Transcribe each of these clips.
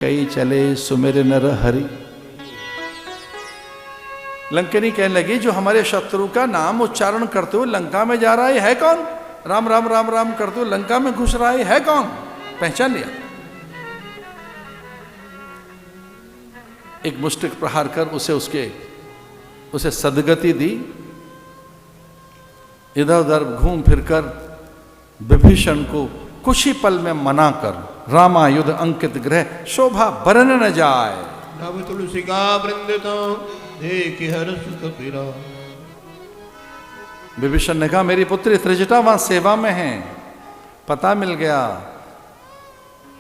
कई चले सुमेर नर हरि। लंकनी कहने लगी जो हमारे शत्रु का नाम उच्चारण करते हुए लंका में जा रहा है कौन? राम राम राम राम करते हुए लंका में घुस रहा है कौन? पहचान लिया। एक मुष्टिक प्रहार कर उसे सदगति दी। इधर उधर घूम फिरकर विभीषण को कुछ ही पल में मना कर रामायुध अंकित ग्रह शोभा बरन न जाए। नव तुलसी का वृंदितो देख हर्ष कपिरा। विभीषण ने कहा मेरी पुत्री त्रिजटा वहां सेवा में है। पता मिल गया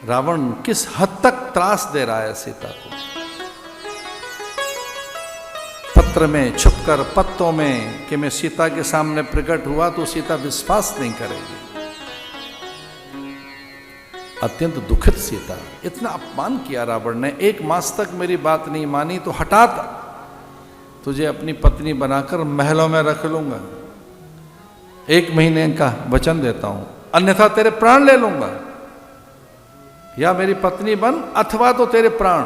रावण किस हद तक त्रास दे रहा है सीता को। पत्र में छुपकर पत्तों में कि मैं सीता के सामने प्रकट हुआ तो सीता विश्वास नहीं करेगी। अत्यंत दुखित सीता। इतना अपमान किया रावण ने। 1 मास तक मेरी बात नहीं मानी तो हठात तुझे अपनी पत्नी बनाकर महलों में रख लूंगा। 1 महीने का वचन देता हूं, अन्यथा तेरे प्राण ले लूंगा। या मेरी पत्नी बन अथवा तो तेरे प्राण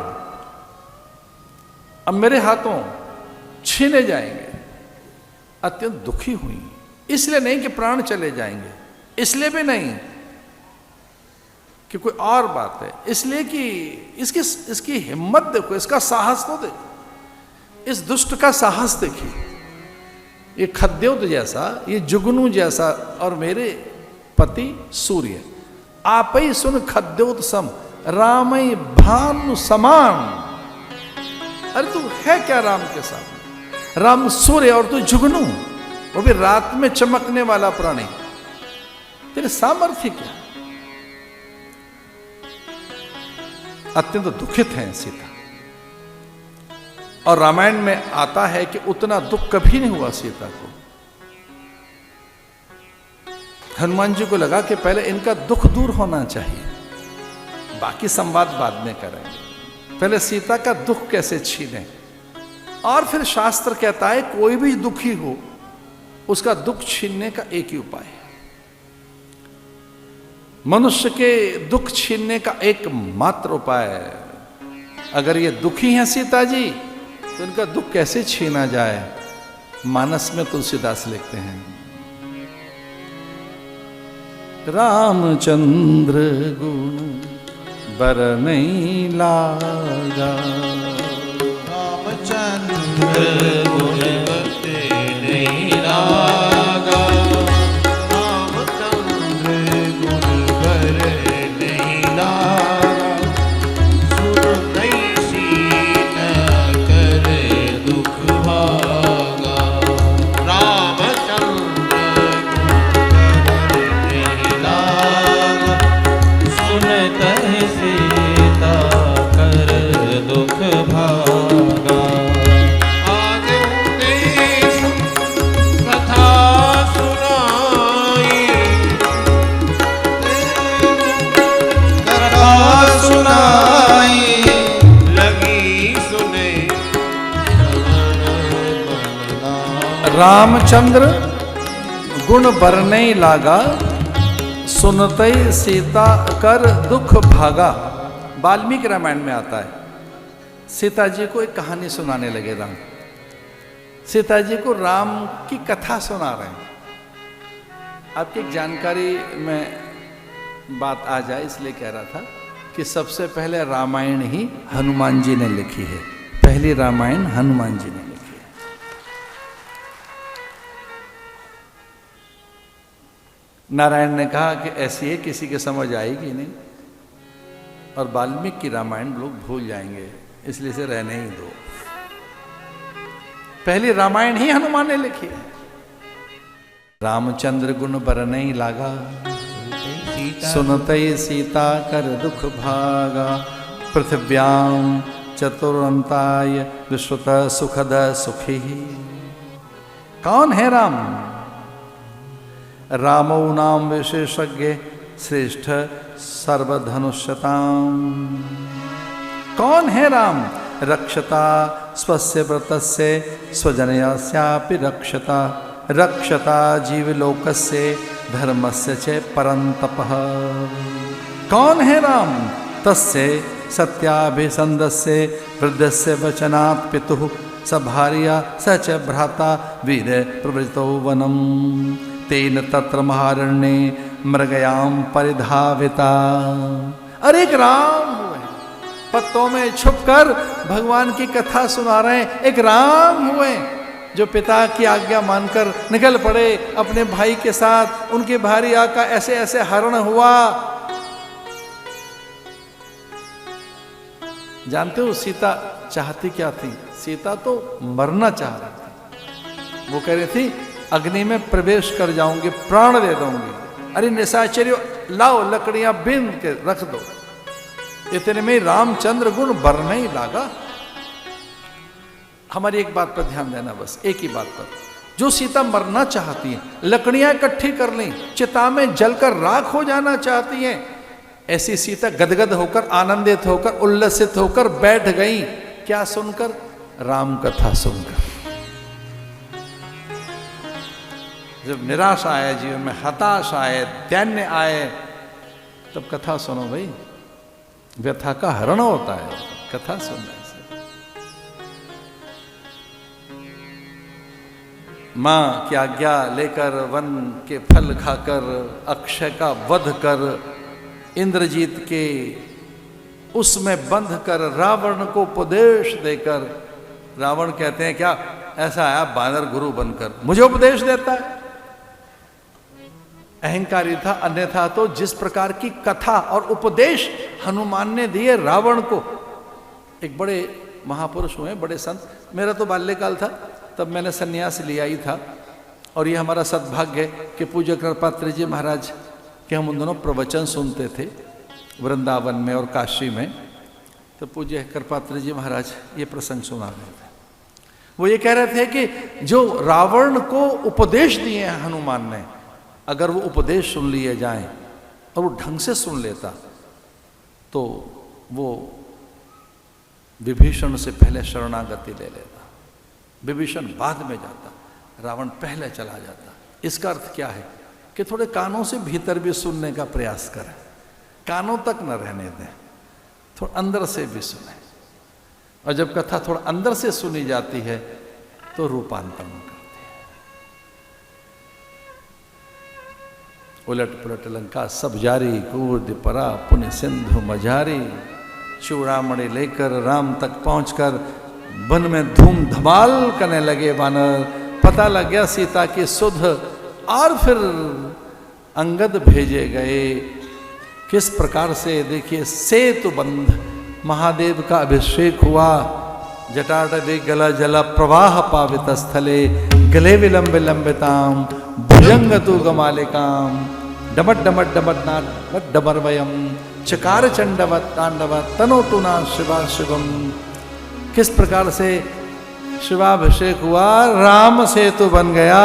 अब मेरे हाथों छीने जाएंगे। अत्यंत दुखी हुई। इसलिए नहीं कि प्राण चले जाएंगे, इसलिए भी नहीं कि कोई और बात है, इसलिए कि इसकी हिम्मत देखो, इसका साहस तो देखो। इस दुष्ट का साहस देखिए। ये खद्योत जैसा, ये जुगनू जैसा और मेरे पति सूर्य। आप ही सुन खद्योत सम रामई भानु समान। अरे तू है क्या राम के सामने? राम सूर्य और तू जुगनू, वो भी रात में चमकने वाला प्राणी। तेरे सामर्थ्य क्या? अत्यंत दुखित है सीता। और रामायण में आता है कि उतना दुख कभी नहीं हुआ सीता को। हनुमान जी को लगा कि पहले इनका दुख दूर होना चाहिए, बाकी संवाद बाद में करेंगे। पहले सीता का दुख कैसे छीने। और फिर शास्त्र कहता है कोई भी दुखी हो उसका दुख छीनने का एक ही उपाय है। मनुष्य के दुख छीनने का एकमात्र उपाय है। अगर ये दुखी हैं सीता जी तो इनका दुख कैसे छीना जाए। मानस में तुलसीदास लिखते हैं, रामचंद्र गुण बरनई लागा। रामचंद्र गुण बरनई लागा। रामचंद्र गुण बरनई लागा। सुनई सीता कर दुख भागा। रामचंद्र गुण बरनई लागा। सुनई सीता कर दुख भागा। रामचंद्र गुण बरनई लागा। सुनतई सीता कर दुख भागा। वाल्मीकि रामायण में आता है, सीता जी को एक कहानी सुनाने लगे राम। सीता जी को राम की कथा सुना रहे हैं। आपकी एक जानकारी में बात आ जाए इसलिए कह रहा था कि सबसे पहले रामायण ही हनुमान जी ने लिखी है। पहली रामायण हनुमान जी ने लिखी है। नारायण ने कहा कि ऐसी है किसी के समझ आएगी नहीं, और वाल्मीकि की रामायण लोग भूल जाएंगे, इसलिए से रहने ही दो। पहली रामायण ही हनुमान ने लिखी है। रामचंद्र गुण बरनई लागा। सुनतई सीता कर दुख भागा। पृथिव्याम चतुरंताय विश्रुत सुखद सुखी। कौन है राम? रामो नाम विशेषज्ञ श्रेष्ठ सर्वधनुष्यताम। कौन है राम? रक्षता स्वस्य व्रतस्य स्वजनयास्यापि रक्षता। रक्षता जीवलोकस्य धर्मस्य च परंतपः। कौन है राम? तस्य सत्याभिसंदस्य वृद्धस्य वचनात् पितुः स भार्या स च भ्राता वीर प्रवृतो वनम तेन तत्र महारण्ये मृगयां परिधाविता। अरे एक राम हुए पत्तों में छुपकर भगवान की कथा सुना रहे हैं। एक राम हुए जो पिता की आज्ञा मानकर निकल पड़े अपने भाई के साथ। उनकी भार्या का ऐसे ऐसे हरण हुआ। जानते हो सीता चाहती क्या थी? सीता तो मरना चाह रही थी। वो कह रही थी अग्नि में प्रवेश कर जाऊंगी, प्राण दे दूंगी। अरे निशाचर्य लाओ लकड़ियां बीन के रख दो। इतने में रामचंद्र गुण बरने ही लागा। हमारी एक बात पर ध्यान देना, बस एक ही बात पर। जो सीता मरना चाहती है, लकड़ियां इकट्ठी कर लें, चिता में जलकर राख हो जाना चाहती हैं, ऐसी सीता गदगद होकर, आनंदित होकर, उल्लसित होकर बैठ गई। क्या सुनकर? राम कथा सुनकर। जब निराशा आए जीवन में, हताश आए, दैन्य आए, तब कथा सुनो भाई। व्यथा का हरण होता है कथा सुनने से। मां की आज्ञा लेकर वन के फल खाकर, अक्षय का वध कर, इंद्रजीत के उसमें बंध कर, रावण को उपदेश देकर, रावण कहते हैं क्या ऐसा आया बानर गुरु बनकर मुझे उपदेश देता है। अहंकारी था, अन्यथा तो जिस प्रकार की कथा और उपदेश हनुमान ने दिए रावण को। एक बड़े महापुरुष हुए, बड़े संत। मेरा तो बाल्यकाल था, तब मैंने सन्यास लिया ही था। और ये हमारा सद्भाग्य है कि पूज्य कृपात्री जी महाराज के हम उन दोनों प्रवचन सुनते थे वृंदावन में और काशी में। तो पूज्य कृपात्री जी महाराज ये प्रसंग सुना रहे थे। वो ये कह रहे थे कि जो रावण को उपदेश दिए हैं हनुमान ने, अगर वो उपदेश सुन लिए जाएं और वो ढंग से सुन लेता तो वो विभीषण से पहले शरणागति ले लेता, विभीषण बाद में जाता, रावण पहले चला जाता। इसका अर्थ क्या है कि थोड़े कानों से भीतर भी सुनने का प्रयास करें, कानों तक न रहने दें, थोड़ा अंदर से भी सुने। और जब कथा थोड़ा अंदर से सुनी जाती है तो रूपांतरण करती है। उलट पुलट लंका सब जारी, कूद परा पुण्य सिंधु मझारी। चूड़ामणि लेकर राम तक पहुंचकर वन में धूम धमाल करने लगे वानर। पता लग गया सीता की सुध। और फिर अंगद भेजे गए। किस प्रकार से देखिए, सेतु बंध महादेव का अभिषेक हुआ। जटाटवी गला जला प्रवाह पावित स्थले गले विलंब लंबिताम भुजंग तु गमालिकाम डमट डमट डमट नाट डमरवयम चकार चंडवत तांडवत तनोतुना शिवा शिवम। किस प्रकार से शिवाभिषेक हुआ, राम सेतु बन गया।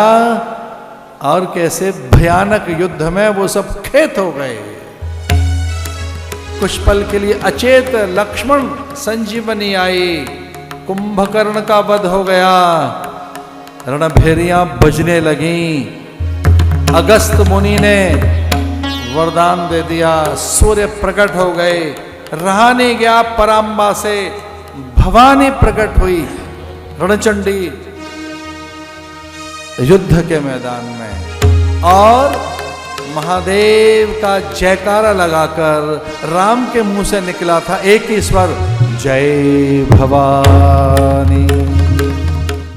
और कैसे भयानक युद्ध में वो सब खेत हो गए। कुछ पल के लिए अचेत लक्ष्मण संजीवनी आई। कुंभकर्ण का वध हो गया। रणभेरियां बजने लगीं। अगस्त मुनि ने वरदान दे दिया, सूर्य प्रकट हो गए। रहा नहीं गया पराम्बा से, भवानी प्रकट हुई। रणचंडी युद्ध के मैदान में। और महादेव का जयकारा लगाकर राम के मुंह से निकला था एक ही स्वर, जय भवानी।